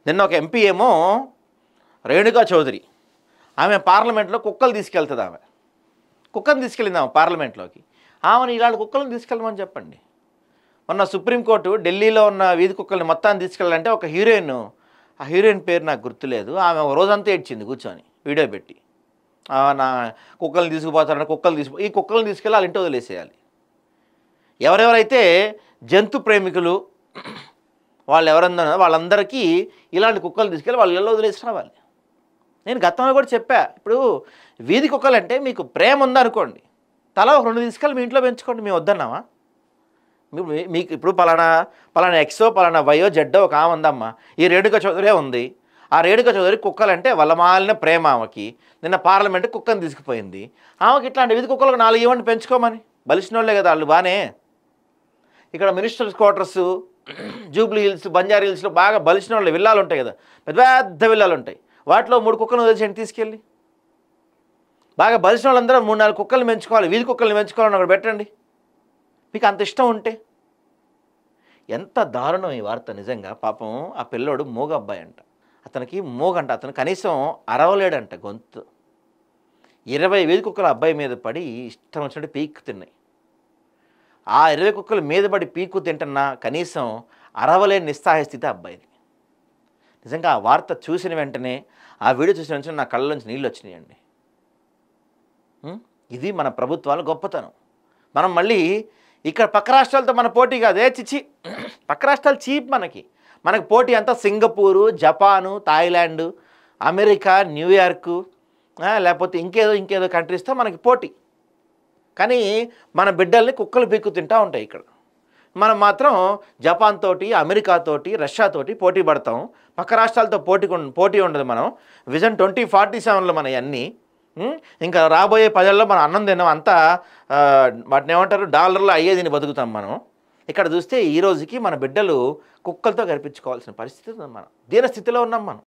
నిన్న ఒక ఎంపీ ఏమో రేణుకా చౌదరి, ఆమె పార్లమెంట్లో కుక్కలు తీసుకెళ్తుంది. ఆమె కుక్కను తీసుకెళ్ళింది ఆమె పార్లమెంట్లోకి. ఆమెను ఇలాంటి కుక్కలను తీసుకెళ్ళమని చెప్పండి. మొన్న సుప్రీంకోర్టు ఢిల్లీలో ఉన్న వీధి కుక్కల్ని మొత్తాన్ని తీసుకెళ్ళాలంటే ఒక హీరోయిన్, ఆ హీరోయిన్ పేరు నాకు గుర్తులేదు, ఆమె ఒక రోజంతా ఏడ్చింది కూర్చొని వీడియో పెట్టి. నా కుక్కల్ని తీసుకుపోతారంటే ఈ కుక్కల్ని తీసుకెళ్ళి వాళ్ళ ఇంటి వదిలేసేయాలి. ఎవరెవరైతే జంతు ప్రేమికులు వాళ్ళు ఎవరన్నా వాళ్ళందరికీ ఇలాంటి కుక్కలు తీసుకెళ్ళి వాళ్ళ ఇళ్ళలో వదిలేసి రావాలి. నేను గతంలో కూడా చెప్పా, ఇప్పుడు వీధి కుక్కలంటే మీకు ప్రేమ ఉందనుకోండి, తల ఒక 2 తీసుకెళ్ళి మీ ఇంట్లో పెంచుకోండి, మేము వద్దన్నామా? మీకు ఇప్పుడు పలానా ఎక్సో పలానా వైయో జెడ్డో ఒక ఆమె ఉందమ్మా, ఈ రేణుకా చౌదరే ఉంది. ఆ రేణుకా చౌదరి కుక్కలంటే వల్లమాలిన ప్రేమ ఆమెకి. నిన్న పార్లమెంట్ కుక్కను తీసుకుపోయింది. ఆమెకి ఇట్లాంటి వీధి కుక్కలకు 4 ఇవ్వండి పెంచుకోమని. బలిసిన వాళ్ళే కదా వాళ్ళు. బాగానే ఇక్కడ ministers quarters, Jubilee hills, Banjara హిల్స్లో బాగా బలిసిన వాళ్ళు విల్లాలు ఉంటాయి కదా, పెద్ద పెద్ద విల్లాలు ఉంటాయి. వాటిలో 3 కుక్కలను వదిలేసి తీసుకెళ్ళి బాగా బలిసిన వాళ్ళందరూ 3-4 కుక్కల్ని పెంచుకోవాలి, వీధి కుక్కల్ని పెంచుకోవాలని అక్కడ పెట్టండి. మీకు అంత ఇష్టం ఉంటే. ఎంత దారుణం ఈ వార్త నిజంగా. పాపం ఆ పిల్లోడు మూగ అబ్బాయి అంట, అతనికి మూగంట, అతను కనీసం అరవలేడంట గొంతు. 20 వీధి కుక్కలు అబ్బాయి మీద పడి ఇష్టం వచ్చినట్టు పీక్కు తిన్నాయి. ఆ 20 కుక్కలు మీద పడి పీక్కు తింటున్నా కనీసం అరవలేని నిస్సహాయ స్థితి అబ్బాయిది. నిజంగా ఆ వార్త చూసిన వెంటనే, ఆ వీడియో చూసిన వెంటనే నా కళ్ళ నుంచి నీళ్ళు వచ్చినాయండి. ఇది మన ప్రభుత్వాల గొప్పతనం. మనం మళ్ళీ ఇక్కడ పక్క రాష్ట్రాలతో మన పోటీ కాదే, చిచి, పక్క రాష్ట్రాలు చీప్. మనకి పోటీ అంతా Singapore, Japan, Thailand, America, New York, లేకపోతే ఇంకేదో కంట్రీస్తో మనకి పోటీ. కానీ మన బిడ్డల్ని కుక్కలు పీక్కు తింటూ ఉంటాయి ఇక్కడ. మనం మాత్రం జపాన్ తోటి, అమెరికా తోటి, రష్యా తోటి పోటీ పడతాం. పక్క రాష్ట్రాలతో పోటీ ఉండదు. మనం విజన్ 2047లో మన అన్నీ ఇంకా రాబోయే 10 ఏళ్ళలో మనం అన్నం తిన్నాం అంతా వాటిని ఏమంటారు డాలర్లో అయ్యేదిని బతుకుతాం మనం. ఇక్కడ చూస్తే ఈ రోజుకి మన బిడ్డలు కుక్కలతో గడిపించుకోవాల్సిన పరిస్థితి ఉంది. మనం దీన స్థితిలో ఉన్నాం మనం.